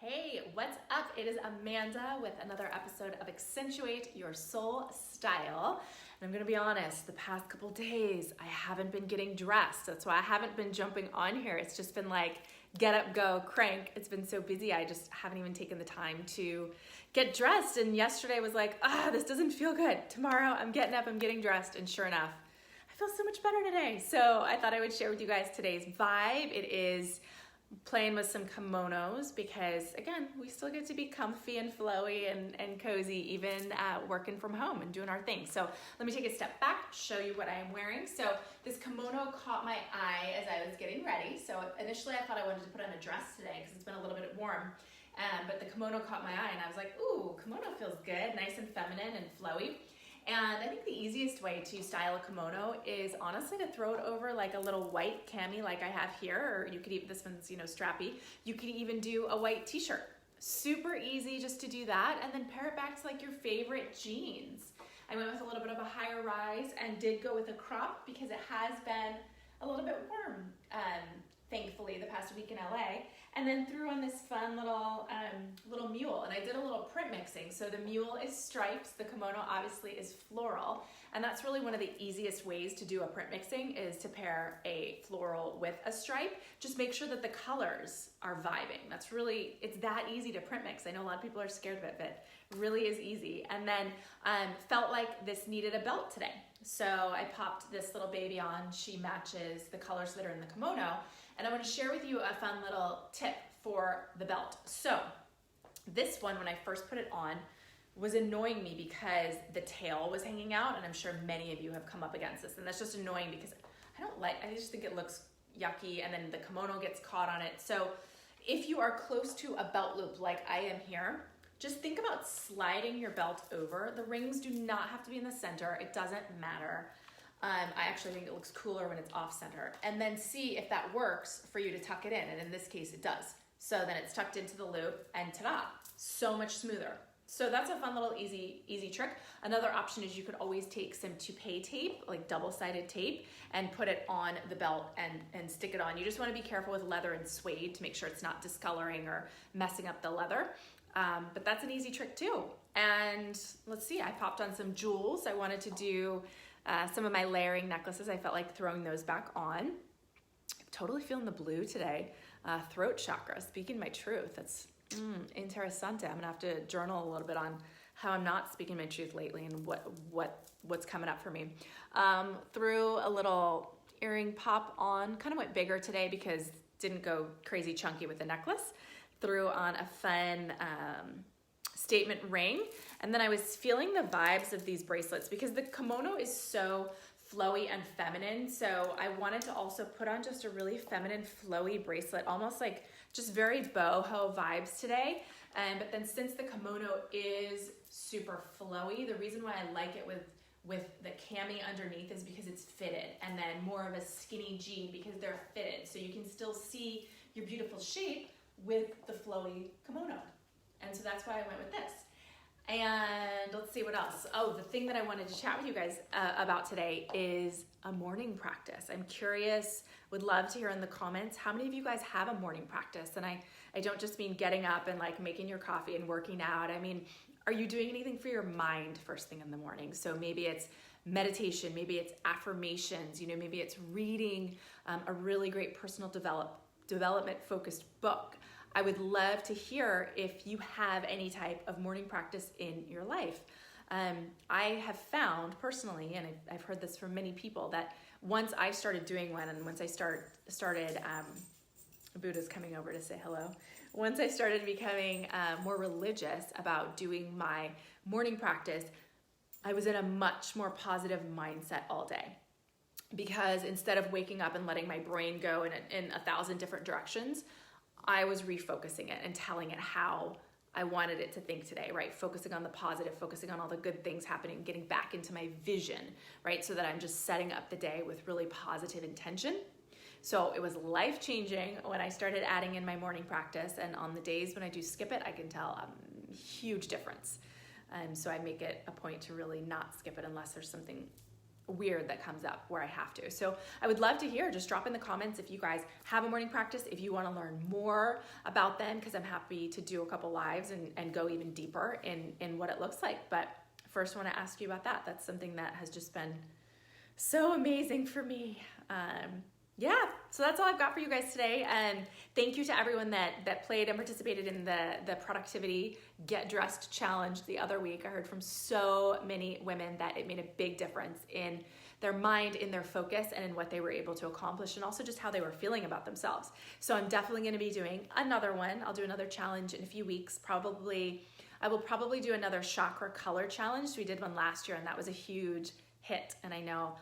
Hey, what's up? It is Amanda with another episode of Accentuate Your Soul Style. And I'm gonna be honest, the past couple days, I haven't been getting dressed. That's why I haven't been jumping on here. It's just been like, get up, go, crank. It's been so busy, I just haven't even taken the time to get dressed. And yesterday was like, this doesn't feel good. Tomorrow, I'm getting up, I'm getting dressed. And sure enough, I feel so much better today. So I thought I would share with you guys today's vibe. It is playing with some kimonos because, again, we still get to be comfy and flowy and cozy even working from home and doing our thing. So let me take a step back, show you what I am wearing. So this kimono caught my eye as I was getting ready. So initially I thought I wanted to put on a dress today because it's been a little bit warm, but the kimono caught my eye and I was like, ooh, kimono feels good, nice and feminine and flowy. And I think the easiest way to style a kimono is honestly to throw it over like a little white cami like I have here, or you could even, this one's, strappy. You could even do a white t-shirt. Super easy just to do that, and then pair it back to like your favorite jeans. I went with a little bit of a higher rise and did go with a crop because it has been a little bit warm, thankfully, the past week in LA. And then threw on this fun little mule, and I did a little print mixing. So the mule is stripes, the kimono obviously is floral, and that's really one of the easiest ways to do a print mixing is to pair a floral with a stripe. Just make sure that the colors are vibing. It's that easy to print mix. I know a lot of people are scared of it, but it really is easy. And then felt like this needed a belt today. So I popped this little baby on. She matches the colors that are in the kimono. And I want to share with you a fun little tip for the belt. So this one, when I first put it on, was annoying me because the tail was hanging out, and I'm sure many of you have come up against this, and that's just annoying because I just think it looks yucky, and then the kimono gets caught on it. So if you are close to a belt loop like I am here, just think about sliding your belt over. The rings do not have to be in the center. It doesn't matter. I actually think it looks cooler when it's off center. And then see if that works for you to tuck it in. And in this case, it does. So then it's tucked into the loop and ta-da, so much smoother. So that's a fun little easy trick. Another option is you could always take some toupee tape, like double-sided tape, and put it on the belt and stick it on. You just want to be careful with leather and suede to make sure it's not discoloring or messing up the leather. But that's an easy trick too. And let's see, I popped on some jewels. I wanted to do some of my layering necklaces. I felt like throwing those back on. I'm totally feeling the blue today. Throat chakra, speaking my truth. That's interessante. I'm gonna have to journal a little bit on how I'm not speaking my truth lately and what's coming up for me. Threw a little earring pop on, kind of went bigger today because didn't go crazy chunky with the necklace. Threw on a fun statement ring, and then I was feeling the vibes of these bracelets because the kimono is so flowy and feminine, so I wanted to also put on just a really feminine flowy bracelet, almost like just very boho vibes today. But then since the kimono is super flowy, the reason why I like it with the cami underneath is because it's fitted, and then more of a skinny jean because they're fitted, so you can still see your beautiful shape with the flowy kimono. And so that's why I went with this. And let's see what else. Oh, the thing that I wanted to chat with you guys about today is a morning practice. I'm curious, would love to hear in the comments, how many of you guys have a morning practice? And I don't just mean getting up and like making your coffee and working out. I mean, are you doing anything for your mind first thing in the morning? So maybe it's meditation, maybe it's affirmations, maybe it's reading a really great personal development focused book. I would love to hear if you have any type of morning practice in your life. I have found personally, and I've heard this from many people, that once I started doing one, and once I started, Buddha's coming over to say hello. Once I started becoming more religious about doing my morning practice, I was in a much more positive mindset all day. Because instead of waking up and letting my brain go in 1,000 different directions, I was refocusing it and telling it how I wanted it to think today, right? Focusing on the positive, focusing on all the good things happening, getting back into my vision, right? So that I'm just setting up the day with really positive intention. So it was life-changing when I started adding in my morning practice, and on the days when I do skip it, I can tell a huge difference. So I make it a point to really not skip it unless there's something weird that comes up where I have to. So I would love to hear, just drop in the comments if you guys have a morning practice, if you want to learn more about them, because I'm happy to do a couple lives and go even deeper in what it looks like. But first I want to ask you about that. That's something that has just been so amazing for me. Yeah, so that's all I've got for you guys today. And thank you to everyone that played and participated in the productivity Get Dressed challenge the other week. I heard from so many women that it made a big difference in their mind, in their focus, and in what they were able to accomplish, and also just how they were feeling about themselves. So I'm definitely going to be doing another one. I'll do another challenge in a few weeks. I will probably do another chakra color challenge. We did one last year and that was a huge hit. And I know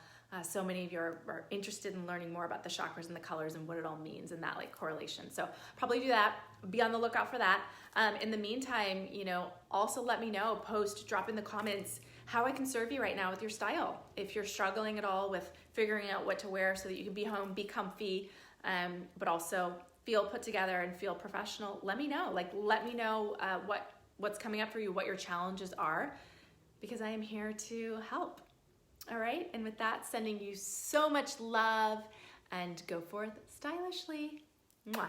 so many of you are interested in learning more about the chakras and the colors and what it all means and that like correlation. So probably do that. Be on the lookout for that. In the meantime, also let me know, drop in the comments how I can serve you right now with your style. If you're struggling at all with figuring out what to wear so that you can be home, be comfy, but also feel put together and feel professional, let me know. Let me know what's coming up for you, what your challenges are, because I am here to help. All right, and with that, sending you so much love, and go forth stylishly. Mwah.